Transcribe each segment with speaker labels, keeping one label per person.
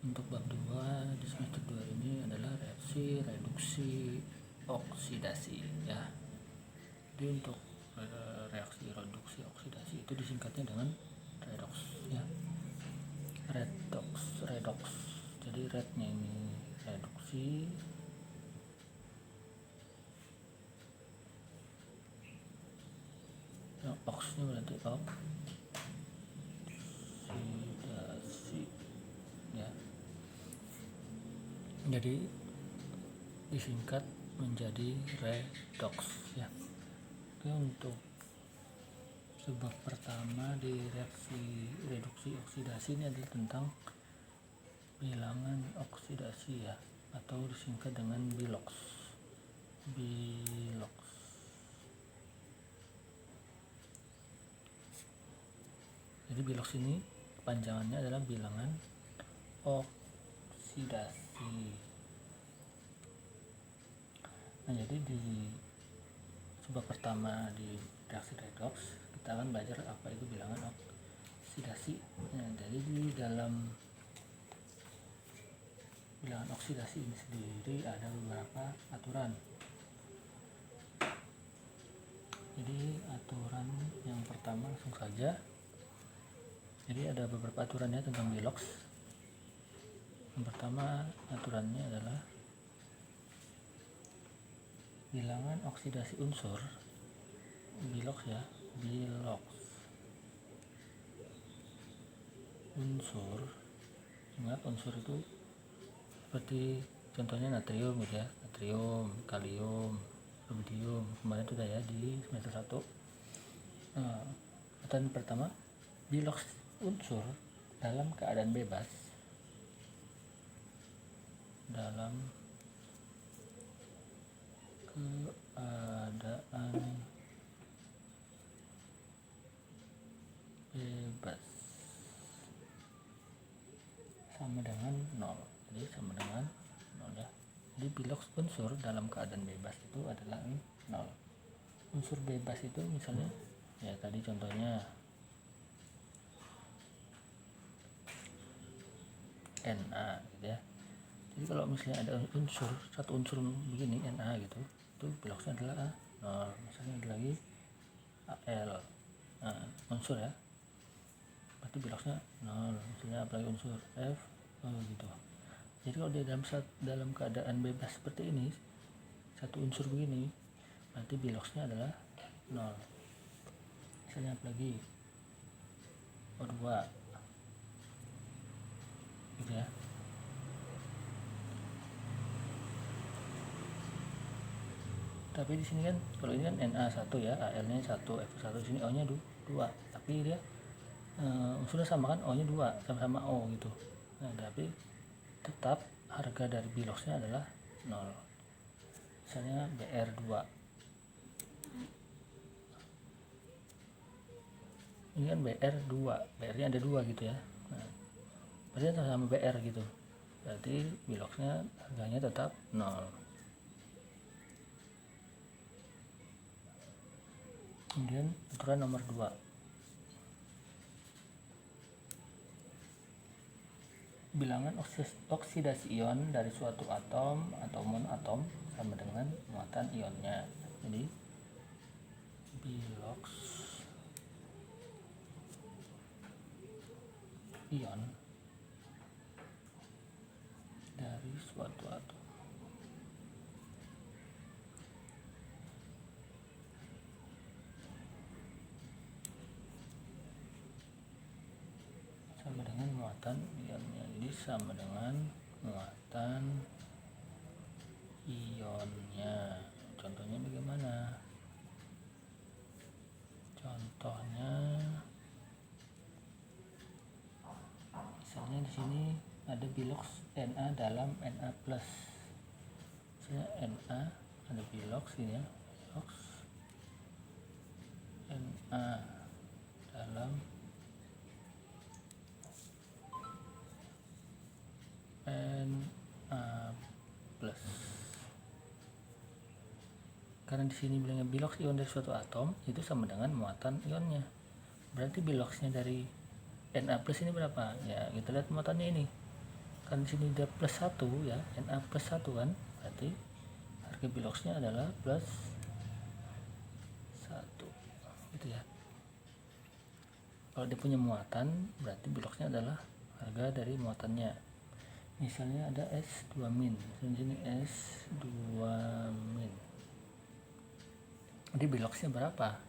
Speaker 1: Untuk bab 2 di semester 2 ini adalah reaksi reduksi oksidasi ya. Jadi untuk reaksi reduksi oksidasi itu disingkatnya dengan redox ya. Redox. Jadi rednya ini reduksi, yang oxnya berarti oksidasi ya. Jadi disingkat menjadi redox ya. Oke, untuk sebab pertama di reaksi reduksi oksidasi ini adalah tentang bilangan oksidasi ya, atau disingkat dengan bilox. Jadi bilox ini panjangannya adalah bilangan oksidasi. Nah, jadi di sebab pertama di reaksi redox kita akan belajar apa itu bilangan oksidasi. Nah, jadi di dalam bilangan oksidasi ini sendiri ada beberapa aturan. Jadi aturan yang pertama langsung saja. Jadi ada beberapa aturannya tentang bilox. Yang pertama aturannya adalah bilangan oksidasi unsur bilox ya, bilox unsur. Ingat unsur itu seperti contohnya natrium gitu ya, natrium, kalium, rubidium. Kemarin itu udah ya di semester 1. Aturan pertama, bilox unsur dalam keadaan bebas sama dengan 0. Jadi sama dengan 0 ya. Jadi bilox unsur dalam keadaan bebas itu adalah 0. Unsur bebas itu misalnya ya tadi contohnya Na gitu ya. Jadi kalau misalnya ada satu unsur begini Na gitu, itu biloxnya adalah 0. Misalnya ada lagi Al, unsur ya, berarti biloxnya 0. Misalnya apalagi unsur F gitu. Jadi kalau di dalam keadaan bebas seperti ini, satu unsur begini, berarti biloxnya adalah 0. Misalnya apalagi O2 gitu ya. Tapi di sini kan kalau ini kan Na1 ya, Al-nya 1, F1, di sini O-nya 2. Tapi dia unsurnya sama kan, O-nya 2, sama-sama O gitu. Nah, tapi tetap harga dari biloxnya adalah 0. Misalnya Br2. Ini kan Br2, Br-nya ada 2 gitu ya. Nah, berarti sama Br gitu. Berarti biloxnya harganya tetap 0. Kemudian aturan nomor 2. Bilangan oksidasi ion dari suatu atom atau monoatom sama dengan muatan ionnya. Jadi bilox ion dari suatu atom sama dengan muatan ionnya. Jadi sama dengan muatan ionnya. Contohnya bagaimana? Contohnya misalnya di sini ada bilox Na dalam Na+. Misalnya Na ada bilox ini ya, bilox Na dalam Na+. Karena di sini bilangnya bilox ion dari suatu atom, itu sama dengan muatan ionnya. Berarti biloxnya dari Na+ ini berapa? Ya, kita lihat muatannya ini. kan di sini dia plus 1 ya, Na plus 1 kan, berarti harga biloxnya adalah plus 1 gitu ya. Kalau dia punya muatan berarti biloxnya adalah harga dari muatannya. Misalnya ada S2 min, di sini S2 min, jadi biloxnya berapa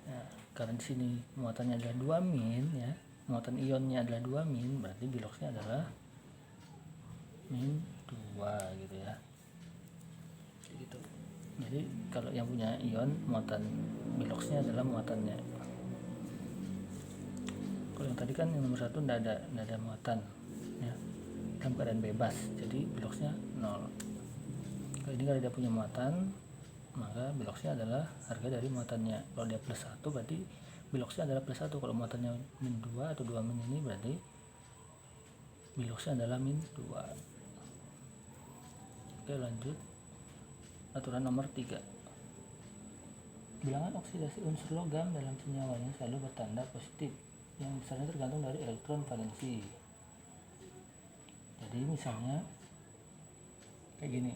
Speaker 1: ya, karena di sini muatannya adalah 2 min ya, muatan ionnya adalah 2 min, berarti biloxnya adalah min 2 gitu ya. Gitu. Jadi kalau yang punya ion, muatan biloxnya adalah muatannya. Kalau yang tadi kan yang nomor 1 tidak ada muatan ya, dalam keadaan bebas, jadi biloxnya 0. Kalau ini kalau dia punya muatan, maka biloxnya adalah harga dari muatannya. Kalau dia plus 1 berarti biloxnya adalah plus 1. Kalau muatannya min 2 atau 2 min ini berarti biloxnya adalah min 2. Oke, lanjut aturan nomor 3. Bilangan oksidasi unsur logam dalam senyawanya selalu bertanda positif yang besarnya tergantung dari elektron valensi. Jadi misalnya kayak gini,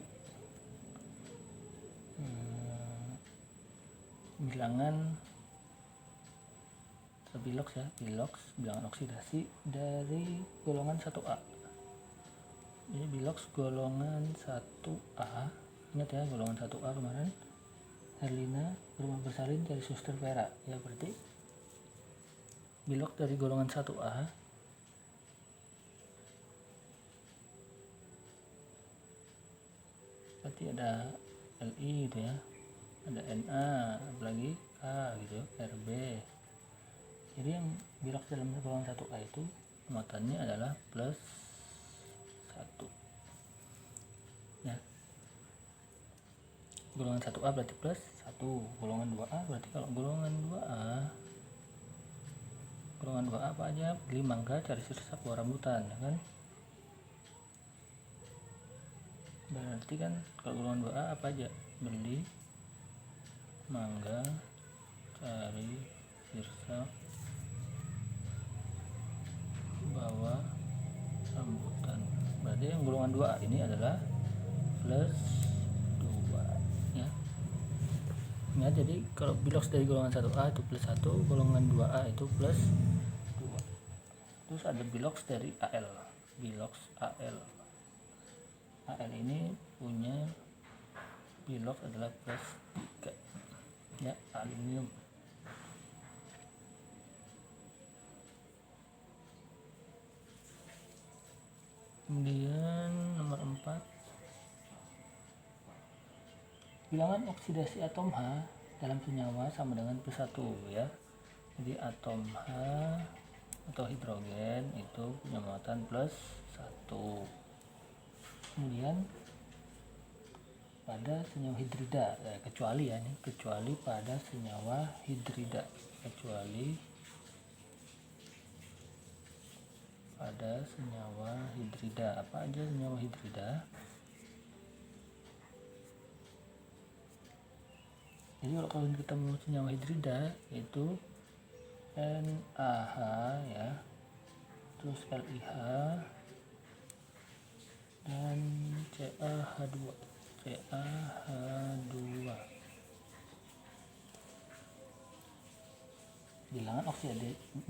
Speaker 1: bilangan bilox ya, bilangan oksidasi dari golongan 1A. Ini bilox golongan 1A, ingat ya golongan 1A kemarin, Herlina berumah bersalin dari suster Vera ya, berarti bilox dari golongan 1A berarti ada Li gitu ya, ada Na, apalagi K gitu, Rb. Jadi yang bilox dalam golongan 1A itu muatannya adalah plus 1 ya. Golongan 1A berarti plus 1, golongan 2A berarti, kalau golongan 2A apa aja? Beli mangga, cari sirsak, bawa rambutan ya kan. Berarti kan kalau golongan 2A apa aja? Beli mangga, cari sirsak, bawa rambutan. Berarti yang golongan 2A ini adalah plus 2 ya. Ya, jadi kalau bilox dari golongan 1A itu plus 1, golongan 2A itu plus 2. Terus ada bilox dari Al, bilox Al. Al ini punya bilox adalah plus 3 ya, aluminium. Kemudian nomor 4, bilangan oksidasi atom H dalam senyawa sama dengan plus 1 ya. Jadi atom H atau hidrogen itu punya muatan plus 1. Kemudian pada senyawa hidrida, kecuali ya ini, kecuali pada senyawa hidrida, kecuali pada senyawa hidrida. Apa aja senyawa hidrida? Jadi kalau kita mau senyawa hidrida itu NaH ya, terus LiH dan CaH2.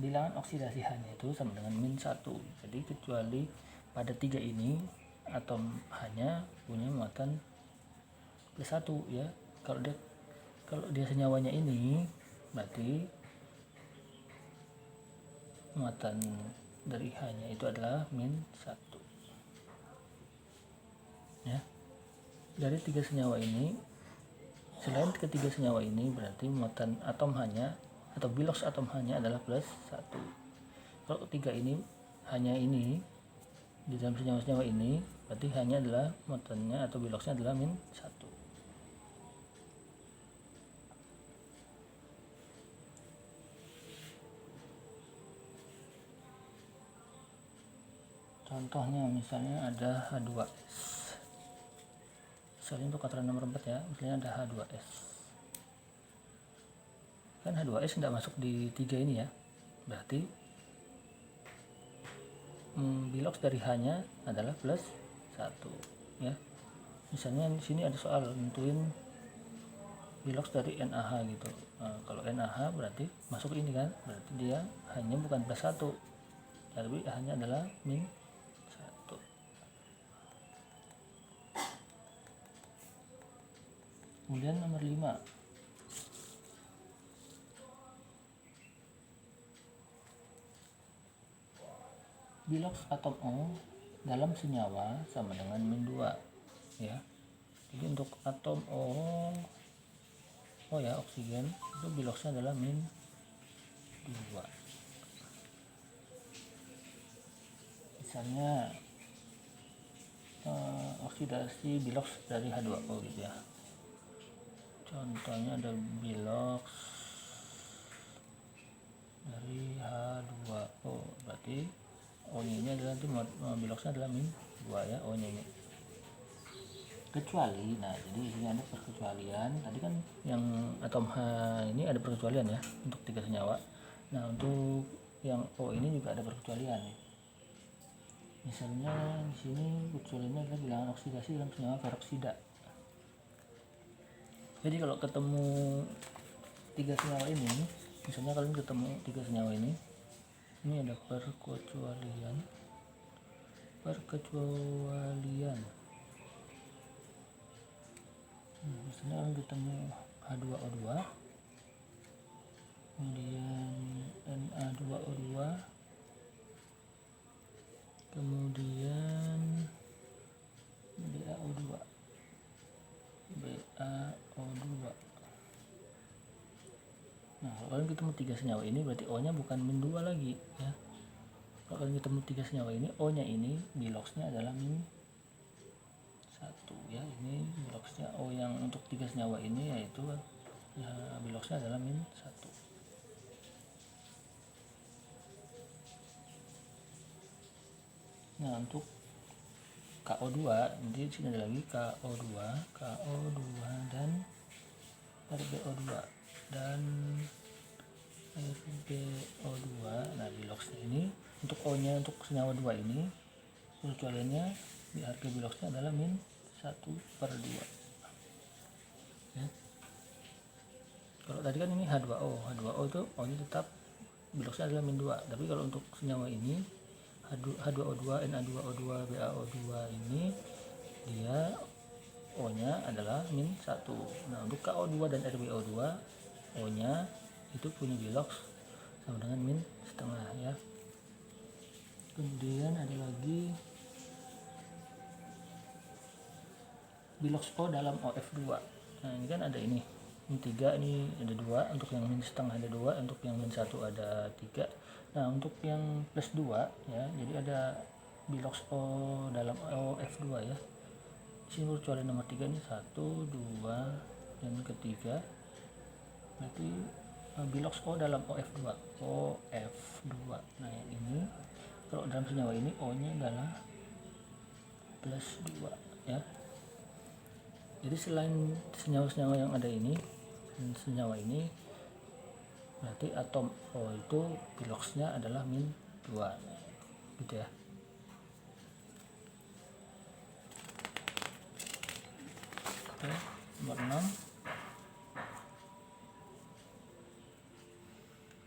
Speaker 1: Bilangan oksidasi H-nya itu sama dengan min 1. Jadi kecuali pada 3 ini atom H-nya punya muatan plus 1 ya. Kalau dia senyawanya ini berarti muatan dari H-nya itu adalah min 1 ya. Dari 3 senyawa ini, selain ketiga senyawa ini, berarti muatan atom H-nya atau bilox atom H-nya adalah plus 1. Kalau ketiga ini hanya ini di dalam senyawa-senyawa ini, berarti H-nya adalah muatannya atau biloxnya adalah min 1. Contohnya misalnya ada H2S. Misalnya untuk aturan nomor 4 ya, misalnya ada H2S. Kan H2S tidak masuk di 3 ini ya. Berarti bilox dari H-nya adalah plus 1 ya. Misalnya di sini ada soal nentuin bilox dari NaH gitu. Nah, kalau NaH berarti masuk ini kan, berarti dia hanya bukan plus 1, tapi hanya adalah min 1. Kemudian nomor 5, bilox atom O dalam senyawa sama dengan min 2 ya. Jadi untuk atom O ya, oksigen, itu biloxnya adalah min 2. Misalnya oksidasi bilox dari H2O gitu ya. Contohnya ada bilox dari H2O, berarti O-nya ini adalah biloxnya adalah min 2 ya, O-nya ini. Kecuali, nah jadi ini ada perkecualian. Tadi kan yang atom H ini ada perkecualian ya untuk 3 senyawa. Nah untuk yang O ini juga ada perkecualian nih. Misalnya di sini perkecualiannya adalah bilangan oksidasi dalam senyawa peroksida. Jadi kalau ketemu 3 senyawa ini, misalnya kalian ketemu 3 senyawa ini ada perkecualian. Misalnya kalian ketemu H2O2, kemudian Na2O2, kemudian BaO2. Nah kalau kalian ketemu 3 senyawa ini berarti O nya bukan min 2 lagi ya. Kalau kalian ketemu 3 senyawa ini, O nya ini biloxnya adalah min 1 ya. Ini biloxnya O yang untuk 3 senyawa ini yaitu ya, biloxnya adalah min 1. Nah untuk KO2, nanti di sini ada lagi KO2 dan RbO2 dan RbO2. Nah biloxnya ini untuk O nya untuk senyawa 2 ini perkecualiannya di harga biloxnya adalah min 1/2 ya. Kalau tadi kan ini H2O itu O nya tetap biloxnya adalah min 2, tapi kalau untuk senyawa ini H2O2, Na2O2, BaO2 ini dia O nya adalah min 1. Nah untuk KO2 dan RbO2, O nya itu punya bilox sama dengan min setengah ya. Kemudian ada lagi bilox O dalam OF2. Nah ini kan ada ini 3, ini ada 2, untuk yang min setengah ada 2, untuk yang min 1 ada 3. Nah untuk yang plus 2 ya, jadi ada bilox O dalam OF2 ya. Di sini perkecualian nomor 3 ini 1, 2 dan ketiga, berarti bilox O dalam OF2. Nah yang ini kalau dalam senyawa ini O nya adalah plus 2 ya. Jadi selain senyawa-senyawa yang ada ini dan senyawa ini, berarti atom O itu biloxnya adalah min 2 gitu ya. Oke, nomor 6,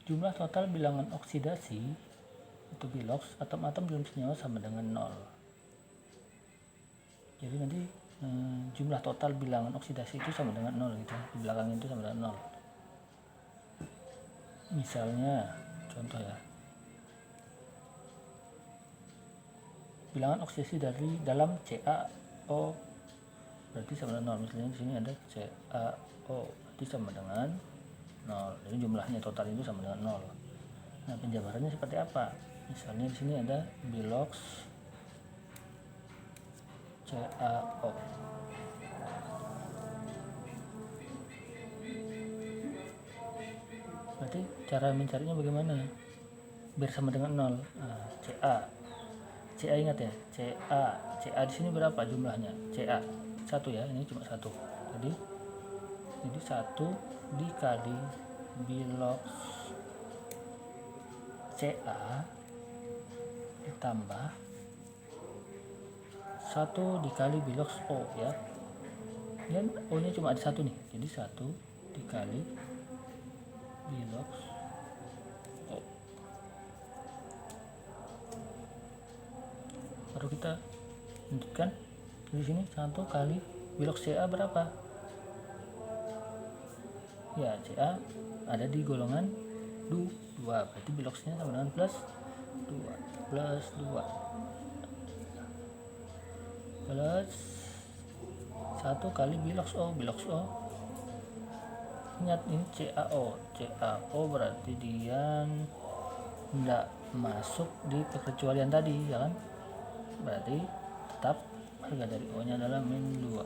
Speaker 1: jumlah total bilangan oksidasi atau bilox atom-atom dalam senyawa sama dengan 0. Jadi nanti jumlah total bilangan oksidasi itu sama dengan 0 gitu, di belakang itu sama dengan 0. Misalnya contoh ya, bilangan oksidasi dari dalam CaO berarti sama dengan 0. Misalnya di sini ada CaO berarti sama dengan 0. Jadi jumlahnya total itu sama dengan 0. Nah penjabarannya seperti apa? Misalnya di sini ada bilox CaO. Berarti cara mencarinya bagaimana biar sama dengan 0? Nah, CA ingat ya, CA di sini berapa jumlahnya? CA 1 ya, ini cuma 1. Jadi 1 dikali bilox CA ditambah 1 dikali bilox O ya, dan O nya cuma ada 1 nih, jadi 1 dikali bilox O. Baru kita lanjutkan di sini 1 kali bilox Ca berapa ya, Ca ada di golongan 2, berarti biloxnya sama dengan plus 2 plus 1 kali bilox O. Ingat ini CaO berarti dia tidak masuk di perkecualian tadi ya kan, berarti tetap harga dari O nya adalah min 2.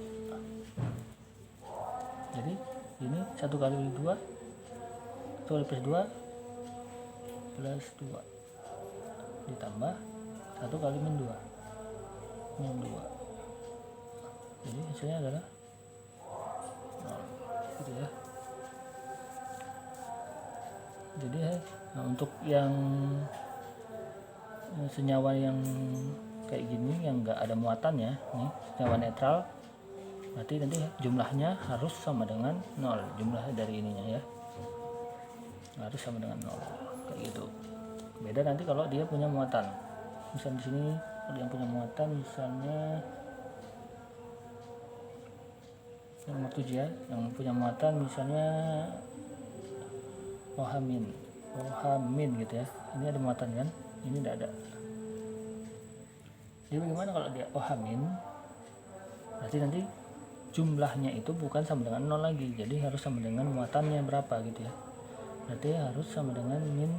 Speaker 1: Jadi ini 1 kali 2 1 kali plus 2 ditambah 1 kali min 2, jadi hasilnya adalah 0 gitu ya. Jadi untuk yang senyawa yang kayak gini yang enggak ada muatannya nih, senyawa netral, berarti nanti jumlahnya harus sama dengan 0, jumlah dari ininya ya harus sama dengan 0 kayak gitu. Beda nanti kalau dia punya muatan, misalnya di sini ada yang punya muatan, misalnya nomor 7 ya, yang punya muatan misalnya OH- gitu ya, ini ada muatan kan, ini tidak ada. Jadi bagaimana kalau dia OH-, berarti nanti jumlahnya itu bukan sama dengan 0 lagi, jadi harus sama dengan muatannya berapa gitu ya, berarti harus sama dengan min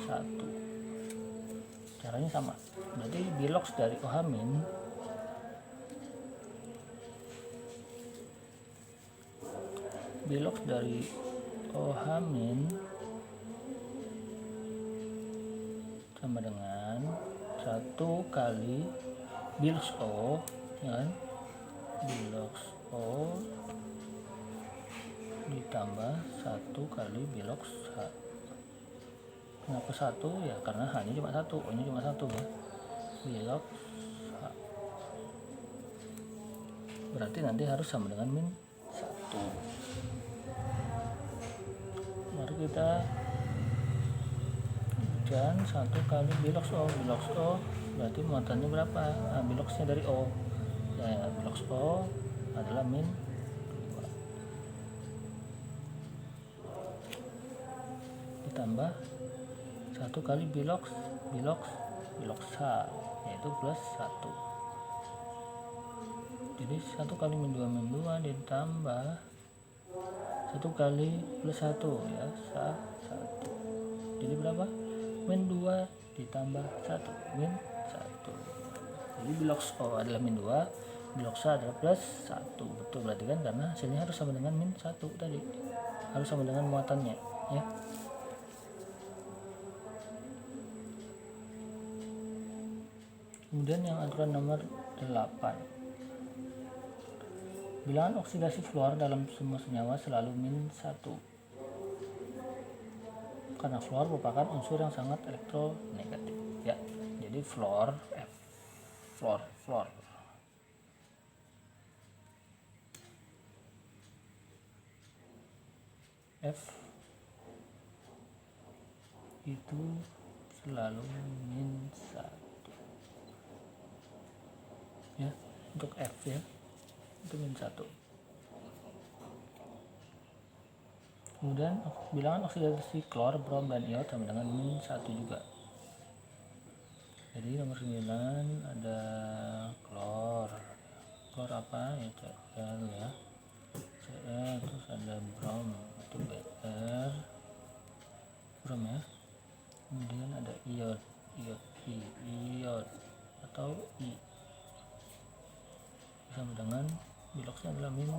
Speaker 1: 1. Caranya sama, berarti bilox dari OH- sama dengan 1 kali bilox O ya kan? Bilox O ditambah 1 kali bilox H. Kenapa 1 ya, karena H nya cuma 1, O nya cuma 1 ya, bilox H, berarti nanti harus sama dengan min 1. Mari kita dan 1 kali bilox O berarti muatannya berapa, biloxnya dari O ya, bilox O adalah min 2 ditambah 1 kali bilox H yaitu plus 1, jadi 1 kali min 2 ditambah 1 kali plus 1 ya, 1, jadi berapa, min 2 ditambah 1, min 1. Jadi bilox O adalah min 2, bilox H adalah plus 1. Betul berarti kan, karena hasilnya harus sama dengan min 1 tadi, harus sama dengan muatannya ya. Kemudian yang aturan nomor 8, bilangan oksidasi fluor dalam semua senyawa selalu min 1, karena fluor merupakan unsur yang sangat elektronegatif ya. Jadi fluor F itu selalu min 1 ya, untuk F ya itu min 1. Kemudian bilangan oksidasi klor, brom, dan iod sama dengan min 1 juga. Jadi nomor 9 ada klor apa ya, Cl ya, Cl, terus ada brom itu Br, brom ya. Kemudian ada iod atau I sama dengan biloxnya adalah min